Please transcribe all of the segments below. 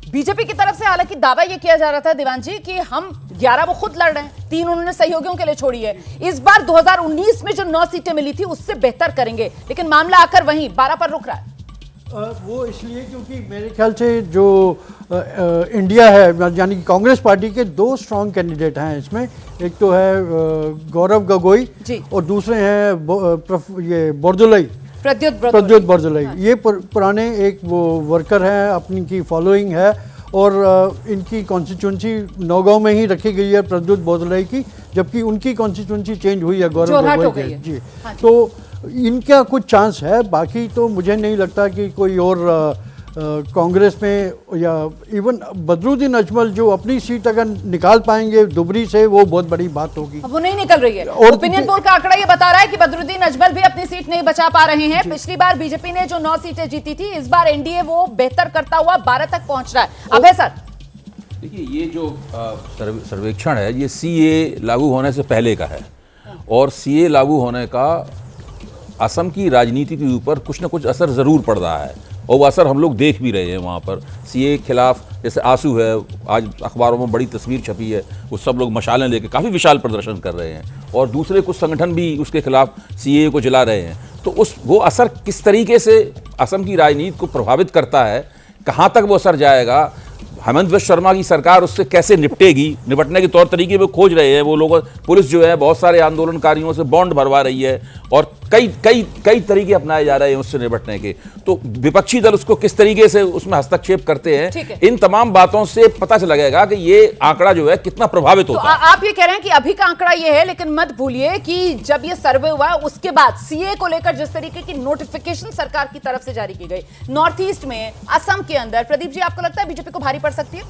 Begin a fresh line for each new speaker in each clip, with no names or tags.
BJP की तरफ से हालांकि दावा यह किया जा रहा था देवान जी कि हम 11 वो खुद लड़ रहे हैं, 3 उन्होंने सहयोगियों के लिए छोड़ी है। इस बार 2019 में जो 9 सीटें मिली थी उससे बेहतर करेंगे, लेकिन मामला आकर वहीं 12 पर रुक रहा है।
वो इसलिए क्योंकि मेरे ख्याल से जो इंडिया है यानी कि कांग्रेस पार्टी के 2 स्ट्रांग कैंडिडेट हैं इसमें। एक तो है गौरव गोगोई और दूसरे हैं ये बोरदोलई, प्रद्युत बोरदोलई। ये पुराने एक वो वर्कर हैं, अपनी की फॉलोइंग है और इनकी कॉन्स्टिट्यूंसी नौगांव में ही रखी गई है प्रद्युत बोरदोलई की, जबकि उनकी कॉन्स्टिट्यूंसी चेंज हुई है गौरव गोगोई की। जी तो इनका कुछ चांस है, बाकी तो मुझे नहीं लगता कि कोई और कांग्रेस में या इवन बदरुद्दीन अजमल जो अपनी सीट अगर निकाल पाएंगे दुबरी से, वो बहुत बड़ी बात होगी।
अब वो नहीं निकल रही है। ओपिनियन पोल का आंकड़ा ये बता रहा है कि बदरुद्दीन अजमल भी अपनी सीट नहीं बचा पा रहे हैं। पिछली बार बीजेपी ने जो 9 सीटें जीती थी, इस बार एनडीए वो बेहतर करता हुआ 12 तक पहुंच रहा है। अभय सर,
देखिए ये जो सर्वेक्षण है ये सीए लागू होने से पहले का है और सीए लागू होने का असम की राजनीति के ऊपर कुछ ना कुछ असर ज़रूर पड़ रहा है और वो असर हम लोग देख भी रहे हैं। वहाँ पर सीए के खिलाफ जैसे आंसू है, आज अखबारों में बड़ी तस्वीर छपी है, वो सब लोग मशालें लेके काफ़ी विशाल प्रदर्शन कर रहे हैं और दूसरे कुछ संगठन भी उसके खिलाफ सीए को जला रहे हैं। तो वो असर किस तरीके से असम की राजनीति को प्रभावित करता है, कहाँ तक वो असर जाएगा, हेमंत बिश्व शर्मा की सरकार उससे कैसे निपटने के तौर तरीके वो खोज रहे हैं। वो लोग, पुलिस जो है बहुत सारे आंदोलनकारियों से बॉन्ड भरवा रही है और कई तरीके अपनाए जा रहे हैं उससे निपटने के। तो विपक्षी दल उसको किस तरीके से उसमें हस्तक्षेप करते हैं, इन तमाम बातों से पता चल लगेगा कि ये आंकड़ा जो है कितना प्रभावित होता है।
आप ये कह रहे हैं कि अभी का आंकड़ा ये है, लेकिन मत भूलिए कि जब ये सर्वे हुआ उसके बाद सीए को लेकर जिस तरीके की नोटिफिकेशन सरकार की तरफ से जारी की गई, नॉर्थ ईस्ट में, असम के अंदर, प्रदीप जी आपको लगता है बीजेपी को भारी पड़ सकती है?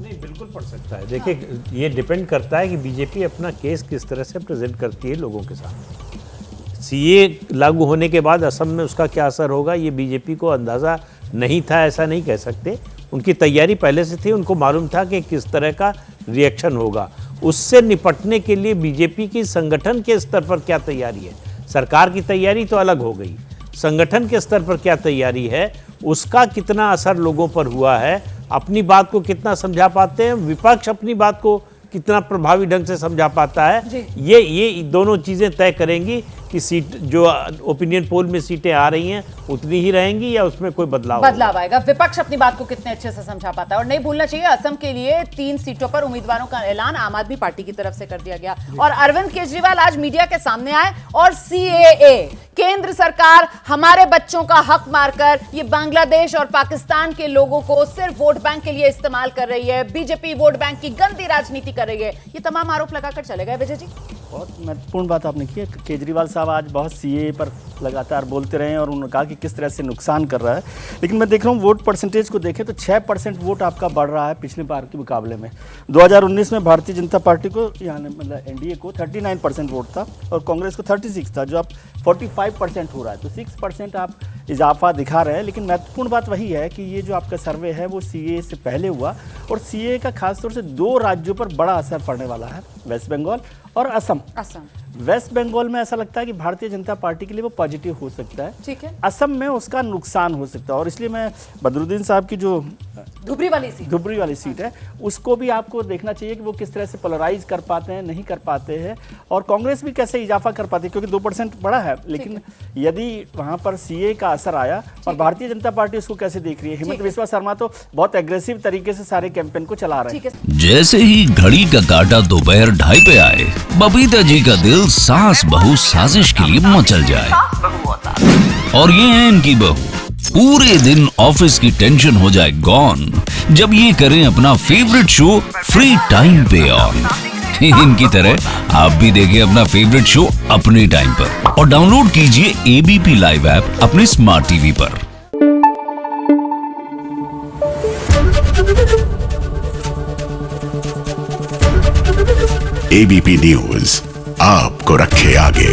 नहीं, बिल्कुल पड़ सकता है। देखिए ये डिपेंड करता है कि बीजेपी अपना केस किस तरह से प्रेजेंट करती है लोगों के साथ। सीए लागू होने के बाद असम में उसका क्या असर होगा ये बीजेपी को अंदाज़ा नहीं था, ऐसा नहीं कह सकते। उनकी तैयारी पहले से थी, उनको मालूम था कि किस तरह का रिएक्शन होगा। उससे निपटने के लिए बीजेपी की संगठन के स्तर पर क्या तैयारी है, सरकार की तैयारी तो अलग हो गई, संगठन के स्तर पर क्या तैयारी है, उसका कितना असर लोगों पर हुआ है, अपनी बात को कितना समझा पाते हैं, विपक्ष अपनी बात को कितना प्रभावी ढंग से समझा पाता है, ये दोनों चीज़ें तय करेंगी कि सीट जो ओपिनियन पोल में सीटें आ रही हैं उतनी ही रहेंगी या उसमें कोई बदलाव
आएगा। विपक्ष अपनी बात को कितने अच्छे से समझा पाता है। और नहीं भूलना चाहिए असम के लिए 3 सीटों पर उम्मीदवारों का ऐलान आम आदमी पार्टी की तरफ से कर दिया गया और अरविंद केजरीवाल आज मीडिया के सामने आए और सीएए, केंद्र सरकार हमारे बच्चों का हक मारकर ये बांग्लादेश और पाकिस्तान के लोगों को सिर्फ वोट बैंक के लिए इस्तेमाल कर रही है, बीजेपी वोट बैंक की गंदी राजनीति कर रही है, ये तमाम आरोप लगाकर चले गए। विजय जी,
बहुत महत्वपूर्ण बात आपने की है। केजरीवाल साहब आज बहुत सीए पर लगातार बोलते रहे और उन्होंने कहा कि किस तरह से नुकसान कर रहा है, लेकिन मैं देख रहा हूँ वोट परसेंटेज को देखें तो 6% वोट आपका बढ़ रहा है पिछले बार के मुकाबले में। 2019 में भारतीय जनता पार्टी को यानी मतलब एनडीए को 39% वोट था और कांग्रेस को 36 था, जो अब 45% हो रहा है, तो 6% आप इजाफा दिखा रहे हैं। लेकिन महत्वपूर्ण बात वही है कि ये जो आपका सर्वे है वो सीए से पहले हुआ और सीए का खासतौर से 2 राज्यों पर बड़ा असर पड़ने वाला है, वेस्ट बंगाल और असम। वेस्ट बंगाल में ऐसा लगता है कि भारतीय जनता पार्टी के लिए वो पॉजिटिव हो सकता है, ठीक है, असम में उसका नुकसान हो सकता है। और इसलिए मैं बदरुद्दीन साहब की जो
धुबरी वाली सीट है उसको भी आपको देखना चाहिए कि वो किस तरह से पोलराइज कर पाते हैं, नहीं कर पाते हैं, और कांग्रेस भी कैसे इजाफा कर पाती है, क्योंकि 2% बड़ा है। लेकिन यदि वहां पर सीए का असर आया और भारतीय जनता पार्टी उसको कैसे देख रही है, हेमंत बिस्वा शर्मा तो बहुत एग्रेसिव तरीके से सारे कैंपेन को चला रहे हैं।
जैसे ही घड़ी का काटा दोपहर 2:30 पे आए, बबीता जी का दिल सास बहू साजिश के लिए मचल जाए। और ये है इनकी बहू, पूरे दिन ऑफिस की टेंशन हो जाए गॉन जब ये करें अपना फेवरेट शो फ्री टाइम पे ऑन। इनकी तरह आप भी देखिए अपना फेवरेट शो अपने टाइम पर और डाउनलोड कीजिए एबीपी लाइव ऐप अपने स्मार्ट टीवी पर।
एबीपी न्यूज आपको रखे आगे।